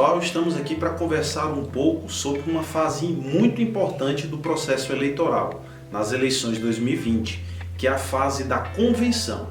pessoal, estamos aqui para conversar um pouco sobre uma fase muito importante do processo eleitoral nas eleições de 2020, que é a fase da convenção.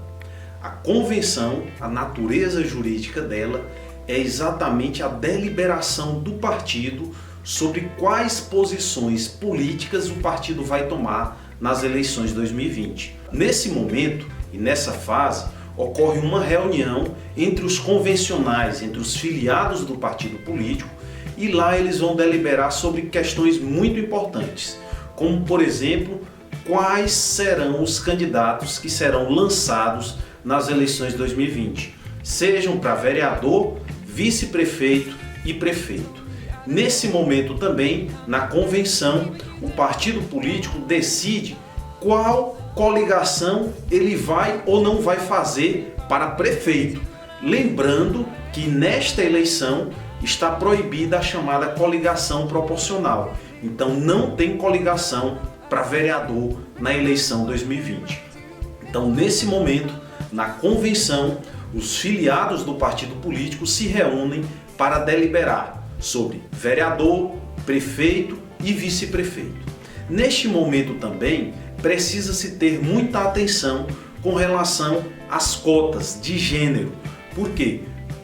A convenção, a natureza jurídica dela, é exatamente a deliberação do partido sobre quais posições políticas o partido vai tomar nas eleições de 2020. Nesse momento e nessa fase, ocorre uma reunião entre os convencionais, entre os filiados do partido político, e lá eles vão deliberar sobre questões muito importantes, como, por exemplo, quais serão os candidatos que serão lançados nas eleições de 2020, sejam para vereador, vice-prefeito e prefeito. Nesse momento também, na convenção, o partido político decide qual coligação ele vai ou não vai fazer para prefeito. Lembrando que nesta eleição está proibida a chamada coligação proporcional. Então não tem coligação para vereador na eleição 2020. Então nesse momento, na convenção, os filiados do partido político se reúnem para deliberar sobre vereador, prefeito e vice-prefeito. Neste momento também precisa-se ter muita atenção com relação às cotas de gênero, porque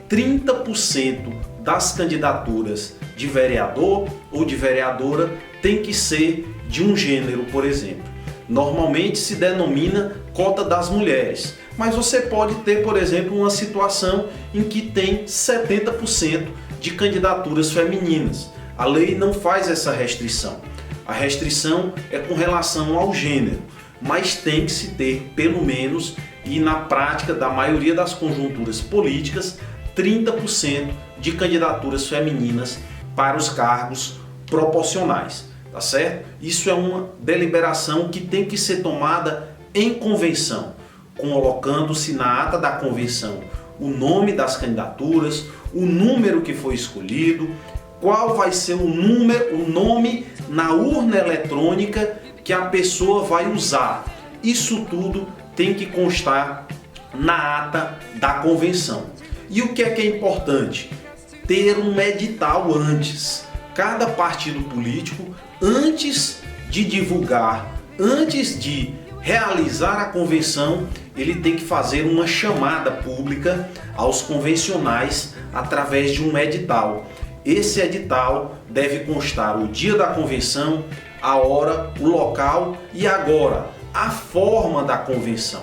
30% das candidaturas de vereador ou de vereadora tem que ser de um gênero, por exemplo. Normalmente se denomina cota das mulheres, mas você pode ter, por exemplo, uma situação em que tem 70% de candidaturas femininas. A lei não faz essa restrição. A restrição é com relação ao gênero, mas tem que se ter pelo menos, e na prática da maioria das conjunturas políticas, 30% de candidaturas femininas para os cargos proporcionais, tá certo? Isso é uma deliberação que tem que ser tomada em convenção, colocando-se na ata da convenção o nome das candidaturas, o número que foi escolhido, qual vai ser o nome na urna eletrônica que a pessoa vai usar. Isso tudo tem que constar na ata da convenção. E o que é importante? Ter um edital antes. Cada partido político, antes de divulgar, antes de realizar a convenção, ele tem que fazer uma chamada pública aos convencionais através de um edital. Esse edital deve constar o dia da convenção, a hora, o local e agora a forma da convenção.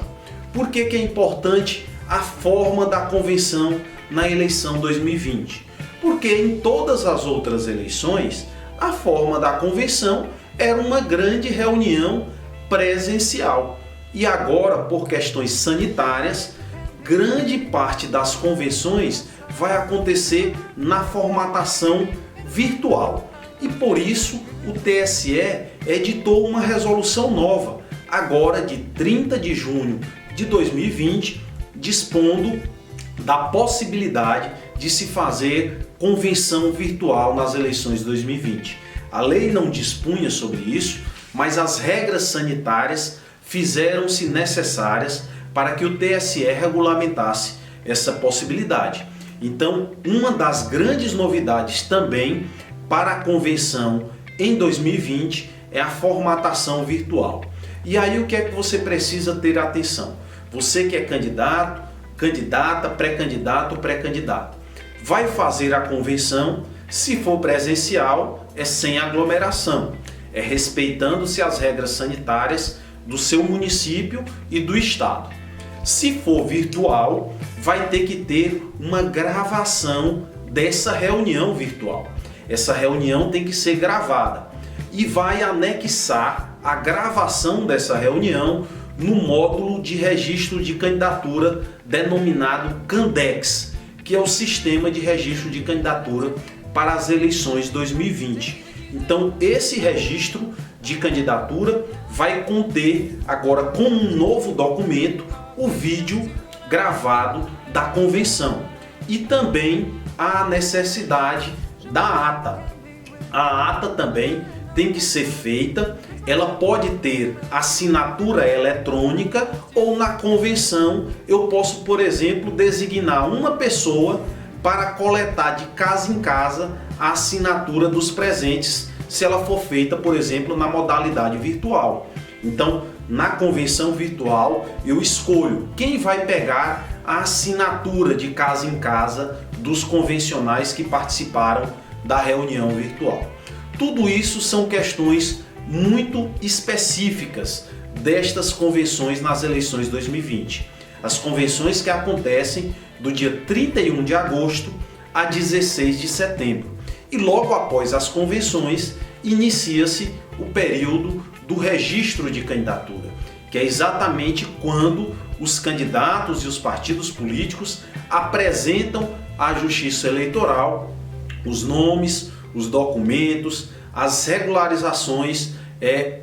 Por que é importante a forma da convenção na eleição 2020? Porque em todas as outras eleições, a forma da convenção era uma grande reunião presencial. E agora, por questões sanitárias, grande parte das convenções vai acontecer na formatação virtual. E por isso o TSE editou uma resolução nova, agora de 30 de junho de 2020, dispondo da possibilidade de se fazer convenção virtual nas eleições de 2020. A lei não dispunha sobre isso, mas as regras sanitárias fizeram-se necessárias para que o TSE regulamentasse essa possibilidade. Então, uma das grandes novidades também para a convenção em 2020 é a formatação virtual. E aí o que é que você precisa ter atenção? Você que é candidato, candidata, pré-candidato, pré-candidata, vai fazer a convenção, se for presencial, é sem aglomeração, é respeitando-se as regras sanitárias do seu município e do estado. Se for virtual, vai ter que ter uma gravação dessa reunião virtual. Essa reunião tem que ser gravada e vai anexar a gravação dessa reunião no módulo de registro de candidatura denominado Candex, que é o sistema de registro de candidatura para as eleições 2020. Então esse registro de candidatura vai conter agora como um novo documento o vídeo gravado da convenção e também a necessidade da ata. A ata também tem que ser feita, ela pode ter assinatura eletrônica ou na convenção eu posso, por exemplo, designar uma pessoa para coletar de casa em casa a assinatura dos presentes, se ela for feita, por exemplo, na modalidade virtual. Então, na convenção virtual, eu escolho quem vai pegar a assinatura de casa em casa dos convencionais que participaram da reunião virtual. Tudo isso são questões muito específicas destas convenções nas eleições 2020. As convenções que acontecem do dia 31 de agosto a 16 de setembro. E logo após as convenções, inicia-se o período do registro de candidatura, que é exatamente quando os candidatos e os partidos políticos apresentam à Justiça Eleitoral os nomes, os documentos, as regularizações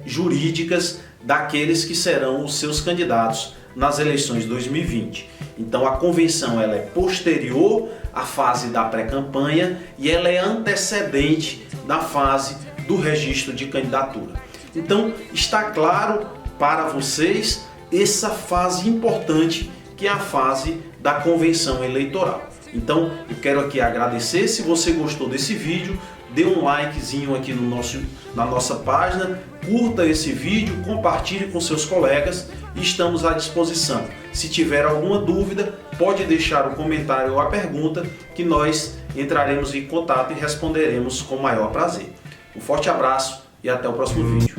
jurídicas daqueles que serão os seus candidatos nas eleições de 2020. Então a convenção ela é posterior à fase da pré-campanha e ela é antecedente da fase do registro de candidatura. Então está claro para vocês essa fase importante que é a fase da convenção eleitoral. Então eu quero aqui agradecer. Se você gostou desse vídeo, dê um likezinho aqui na nossa página, curta esse vídeo, compartilhe com seus colegas e estamos à disposição. Se tiver alguma dúvida, pode deixar o comentário ou a pergunta que nós entraremos em contato e responderemos com o maior prazer. Um forte abraço e até o próximo vídeo.